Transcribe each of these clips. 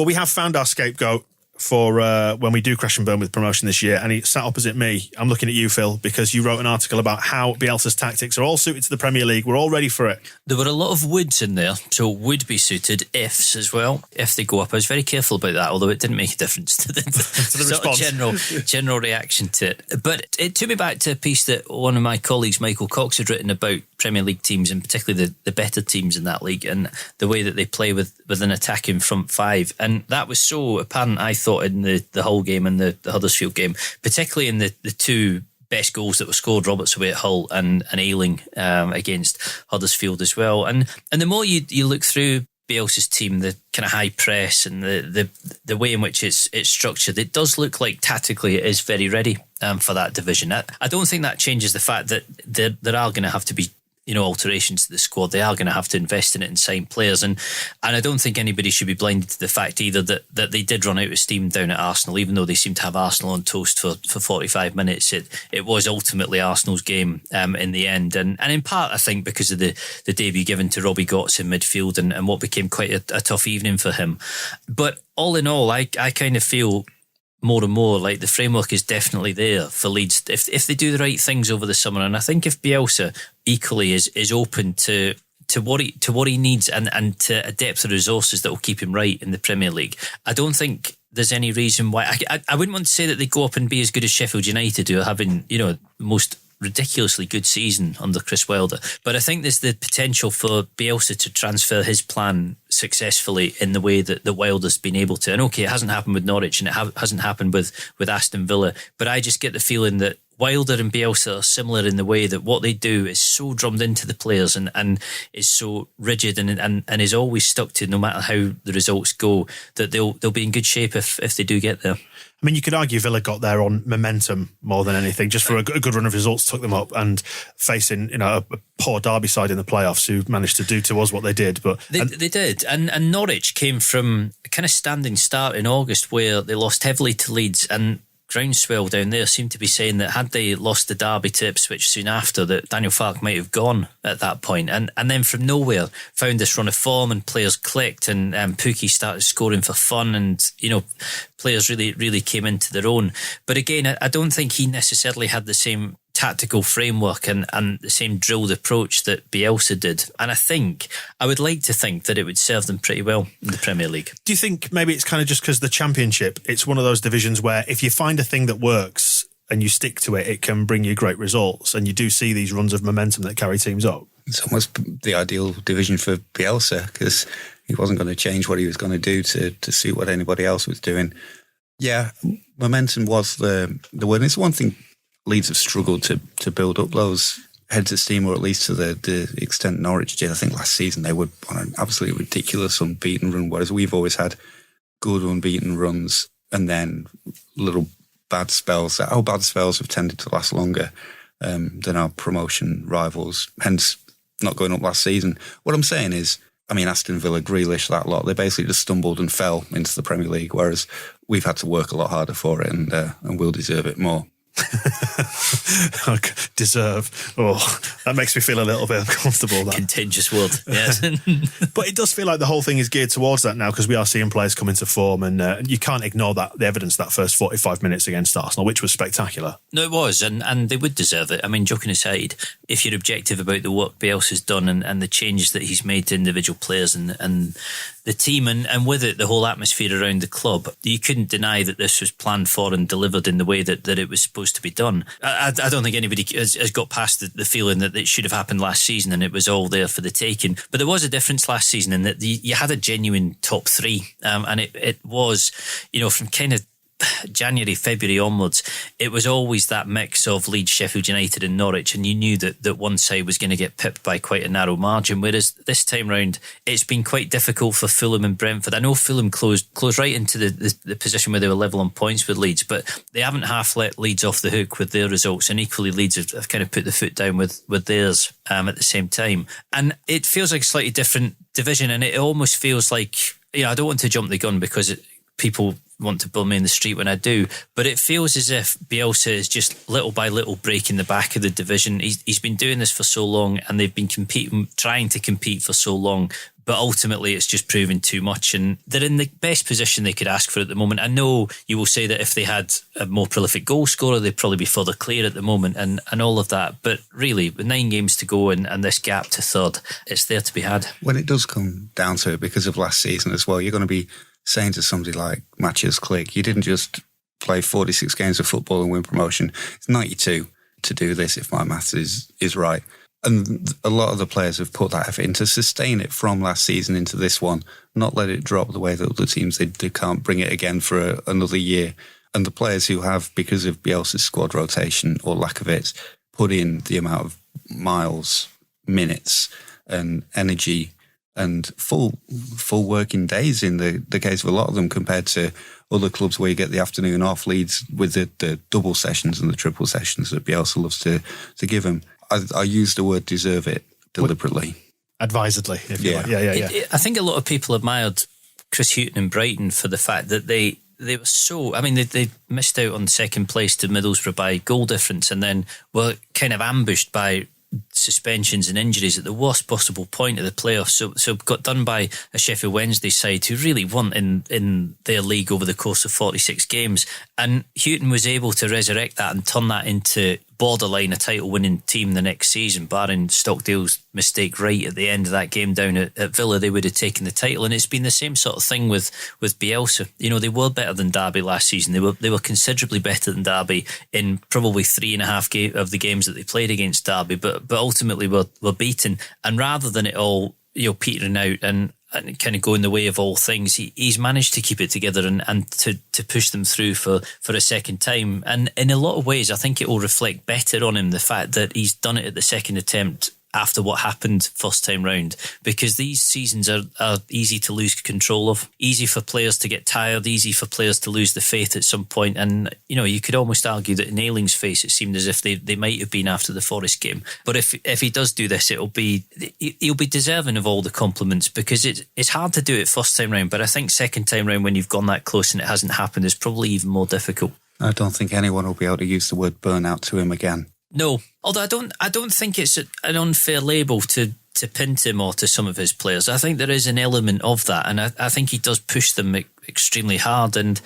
Well, we have found our scapegoat for when we do crash and burn with promotion this year, and he sat opposite me. I'm looking at you, Phil, because you wrote an article about how Bielsa's tactics are all suited to the Premier League. We're all ready for it. There were a lot of woulds in there, so would be suited ifs as well, if they go up. I was very careful about that, although it didn't make a difference to the, to the response. General reaction to it. But it took me back to a piece that one of my colleagues, Michael Cox, had written about Premier League teams, and particularly the better teams in that league, and the way that they play with an attacking front five. And that was so apparent, I thought, in the Hull game and the Huddersfield game, particularly in the two best goals that were scored, Roberts away at Hull and Ayling against Huddersfield as well. And the more you look through Bielsa's team, the kind of high press and the way in which it's structured, it does look like tactically it is very ready for that division. I don't think that changes the fact that there are going to have to be alterations to the squad. They are going to have to invest in it and sign players, and I don't think anybody should be blinded to the fact either that they did run out of steam down at Arsenal. Even though they seemed to have Arsenal on toast for 45 minutes, it was ultimately Arsenal's game in the end, and in part I think because of the debut given to Robbie Gotts in midfield and what became quite a tough evening for him. But all in all, I kind of feel more and more like the framework is definitely there for Leeds if they do the right things over the summer. And I think if Bielsa equally is open to what he needs and to a depth of resources that will keep him right in the Premier League, I don't think there's any reason why. I wouldn't want to say that they go up and be as good as Sheffield United, who are having most ridiculously good season under Chris Wilder, but I think there's the potential for Bielsa to transfer his plan successfully in the way that Wilder's been able to. And okay, it hasn't happened with Norwich and it hasn't happened with Aston Villa, but I just get the feeling that Wilder and Bielsa are similar in the way that what they do is so drummed into the players and is so rigid and is always stuck to, no matter how the results go, that they'll be in good shape if they do get there. I mean, you could argue Villa got there on momentum more than anything, just for a good run of results took them up, and facing a poor Derby side in the playoffs who managed to do to us what they did. But they did, and Norwich came from a kind of standing start in August where they lost heavily to Leeds, and groundswell down there seemed to be saying that had they lost the derby to Ipswich soon after, that Daniel Farke might have gone at that point. And then from nowhere found this run of form and players clicked and Pukki started scoring for fun and, players really, really came into their own. But again, I don't think he necessarily had the same tactical framework and the same drilled approach that Bielsa did. And I would like to think that it would serve them pretty well in the Premier League. Do you think maybe it's kind of just because the Championship, it's one of those divisions where if you find a thing that works and you stick to it, it can bring you great results, and you do see these runs of momentum that carry teams up? It's almost the ideal division for Bielsa because he wasn't going to change what he was going to do to suit what anybody else was doing. Yeah, momentum was the word. It's one thing Leeds have struggled to build up those heads of steam, or at least to the extent Norwich did. I think last season they were on an absolutely ridiculous unbeaten run, whereas we've always had good unbeaten runs and then little bad spells. Our bad spells have tended to last longer than our promotion rivals, hence not going up last season. What I'm saying is, Aston Villa, Grealish, that lot, they basically just stumbled and fell into the Premier League, whereas we've had to work a lot harder for it and we'll deserve it more. Deserve. Oh, that makes me feel a little bit uncomfortable. That contentious word, yes. But it does feel like the whole thing is geared towards that now, because we are seeing players come into form, and you can't ignore the evidence that first 45 minutes against Arsenal, which was spectacular. No, it was, and they would deserve it. Joking aside, if you're objective about the work Bielsa's done and the changes that he's made to individual players and the team and with it the whole atmosphere around the club, you couldn't deny that this was planned for and delivered in the way that it was supposed to be done. I don't think anybody has got past the feeling that it should have happened last season and it was all there for the taking. But there was a difference last season in that you had a genuine top three, and it was, from kind of January, February onwards, it was always that mix of Leeds, Sheffield United and Norwich, and you knew that one side was going to get pipped by quite a narrow margin, whereas this time round it's been quite difficult for Fulham and Brentford. I know Fulham closed right into the position where they were level on points with Leeds, but they haven't half let Leeds off the hook with their results, and equally Leeds have kind of put the foot down with theirs at the same time. And it feels like a slightly different division, and it almost feels like, I don't want to jump the gun because people want to bum me in the street when I do, but it feels as if Bielsa is just little by little breaking the back of the division. He's been doing this for so long, and they've been trying to compete for so long, but ultimately it's just proven too much, and they're in the best position they could ask for at the moment. I know you will say that if they had a more prolific goal scorer, they'd probably be further clear at the moment, and all of that, but really with 9 games to go and this gap to third, it's there to be had. When it does come down to it, because of last season as well, you're going to be saying to somebody like Matches Click, you didn't just play 46 games of football and win promotion. It's 92 to do this, if my maths is right. And a lot of the players have put that effort in to sustain it from last season into this one, not let it drop the way that other teams, they can't bring it again for another year. And the players who have, because of Bielsa's squad rotation or lack of it, put in the amount of miles, minutes and energy and full working days in the case of a lot of them, compared to other clubs where you get the afternoon off. Leeds with the double sessions and the triple sessions that Bielsa loves to give them. I use the word deserve it deliberately. Advisedly, if you like. Yeah. I think a lot of people admired Chris Hughton and Brighton for the fact that they were so... I mean, they missed out on second place to Middlesbrough by goal difference, and then were kind of ambushed by suspensions and injuries at the worst possible point of the playoffs. So got done by a Sheffield Wednesday side who really weren't in their league over the course of 46 games. And Hughton was able to resurrect that and turn that into borderline a title-winning team the next season, barring Stockdale's mistake right at the end of that game down at Villa. They would have taken the title, and it's been the same sort of thing with Bielsa. You know, they were better than Derby last season. They were considerably better than Derby in probably 3.5 of the games that they played against Derby, but ultimately were beaten. And rather than it all, you know, petering out and kind of going the way of all things, he's managed to keep it together and to push them through for a second time. And in a lot of ways, I think it will reflect better on him, the fact that he's done it at the second attempt after what happened first time round, because these seasons are easy to lose control of, easy for players to get tired, easy for players to lose the faith at some point. And, you know, you could almost argue that in Ayling's face, it seemed as if they might have been after the Forest game. But if he does do this, he'll be deserving of all the compliments, because it's hard to do it first time round, but I think second time round, when you've gone that close and it hasn't happened, is probably even more difficult. I don't think anyone will be able to use the word burnout to him again. No, although I don't think it's an unfair label to pin to him or to some of his players. I think there is an element of that, and I think he does push them extremely hard. And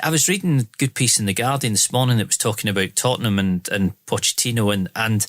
I was reading a good piece in The Guardian this morning that was talking about Tottenham and Pochettino and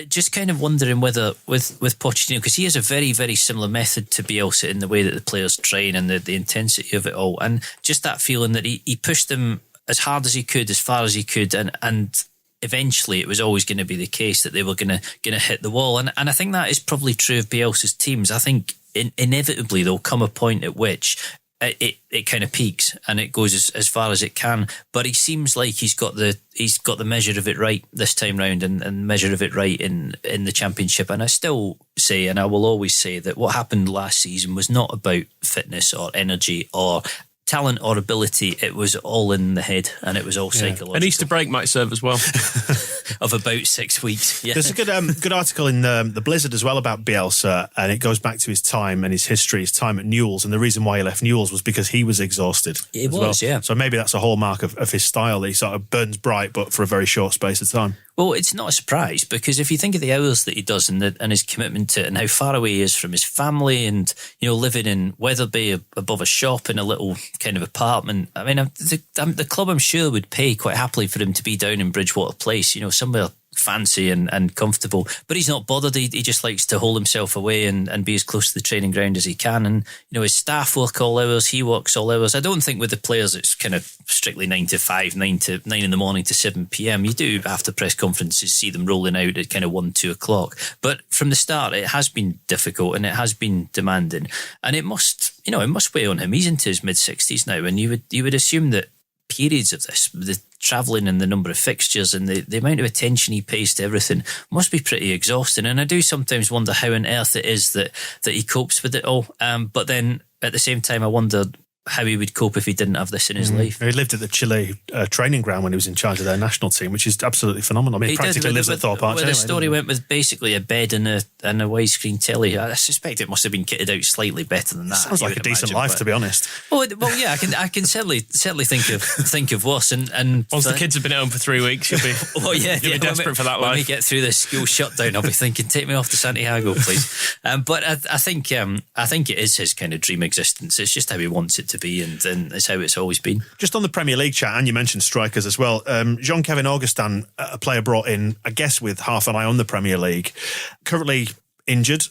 just kind of wondering whether with Pochettino, because he has a very, very similar method to Bielsa in the way that the players train and the intensity of it all, and just that feeling that he pushed them as hard as he could, as far as he could, and eventually it was always going to be the case that they were going to hit the wall. And I think that is probably true of Bielsa's teams. I think inevitably there'll come a point at which it kind of peaks and it goes as far as it can. But he seems like he's got the measure of it right this time round, and measure of it right in the Championship. And I still say, and I will always say, that what happened last season was not about fitness or energy or talent or ability. It was all in the head, and it was all psychological. An Easter break might serve as well. Of about 6 weeks. Yeah. There's a good article in the Blizzard as well about Bielsa, and it goes back to his time and his history, his time at Newell's, and the reason why he left Newell's was because he was exhausted. It was, yeah. So maybe that's a hallmark of his style, that he sort of burns bright, but for a very short space of time. Well, it's not a surprise, because if you think of the hours that he does and his commitment to it, and how far away he is from his family, and, you know, living in Wetherby above a shop in a little kind of apartment. I mean, the club, I'm sure, would pay quite happily for him to be down in Bridgewater Place, you know, somewhere fancy and comfortable, but he's not bothered. He just likes to hold himself away and be as close to the training ground as he can. And, you know, his staff work all hours, he works all hours. I don't think with the players it's kind of strictly 9 to 5, 9 in the morning to 7 p.m. You do, after press conferences, see them rolling out at kind of 1, 2 o'clock. But from the start, it has been difficult and it has been demanding, and it must weigh on him. He's into his mid-60s now, and you would assume that periods of this, the travelling and the number of fixtures and the amount of attention he pays to everything, must be pretty exhausting. And I do sometimes wonder how on earth it is that he copes with it all. But then at the same time, I wonder how he would cope if he didn't have this in his life. He lived at the Chile training ground when he was in charge of their national team, which is absolutely phenomenal. I mean, he practically lives at Thorpe Arch. Where the story went with basically a bed and a widescreen telly. I suspect it must have been kitted out slightly better than that. Sounds like a decent life, to be honest. Well, yeah, I can certainly think of worse. And once the kids have been at home for 3 weeks, you'll be desperate for that life. When we get through this school shutdown, I'll be thinking, take me off to Santiago, please. But I think it is his kind of dream existence. It's just how he wants it to be, and it's how it's always been. Just on the Premier League chat, and you mentioned strikers as well. Jean-Kevin Augustin, a player brought in, I guess, with half an eye on the Premier League, currently injured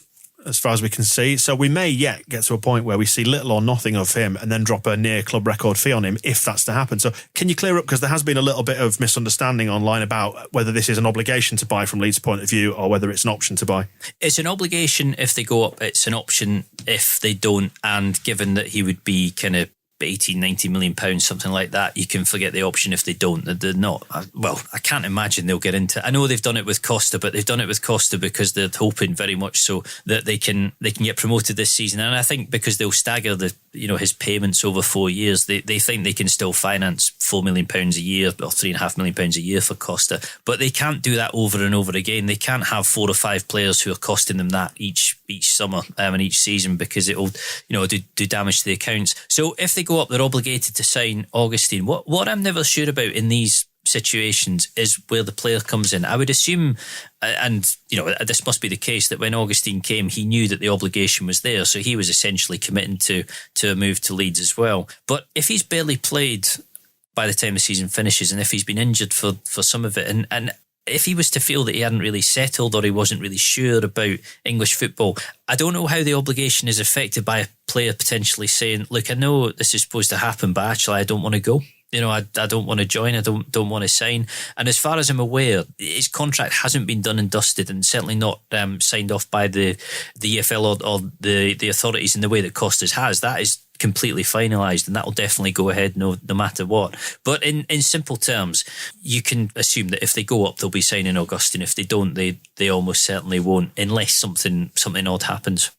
as far as we can see. So we may yet get to a point where we see little or nothing of him and then drop a near club record fee on him if that's to happen. So can you clear up, because there has been a little bit of misunderstanding online about whether this is an obligation to buy from Leeds' point of view or whether it's an option to buy? It's an obligation if they go up. It's an option if they don't. And given that he would be kind of 18, 90 million pounds, something like that, you can forget the option if they don't. They're not, well, I can't imagine they'll get into it. I know they've done it with Costa, but they've done it with Costa because they're hoping very much so that they can get promoted this season. And I think because they'll stagger his payments over 4 years, they think they can still finance £4 million a year or £3.5 million a year for Costa. But they can't do that over and over again. They can't have 4 or 5 players who are costing them that each summer and each season, because it'll do damage to the accounts. So if they go up, they're obligated to sign Augustin. What I'm never sure about in these situations is where the player comes in. I would assume, and this must be the case, that when Augustin came, he knew that the obligation was there, so he was essentially committing to a move to Leeds as well. But if he's barely played by the time the season finishes, and if he's been injured for some of it, and if he was to feel that he hadn't really settled or he wasn't really sure about English football, I don't know how the obligation is affected by a player potentially saying, look, I know this is supposed to happen, but actually I don't want to go. I don't want to join. I don't want to sign. And as far as I'm aware, his contract hasn't been done and dusted, and certainly not signed off by the EFL or the authorities in the way that Costas has. That is completely finalised, and that will definitely go ahead no matter what. But in simple terms, you can assume that if they go up, they'll be signing Augustin. If they don't, they almost certainly won't, unless something odd happens.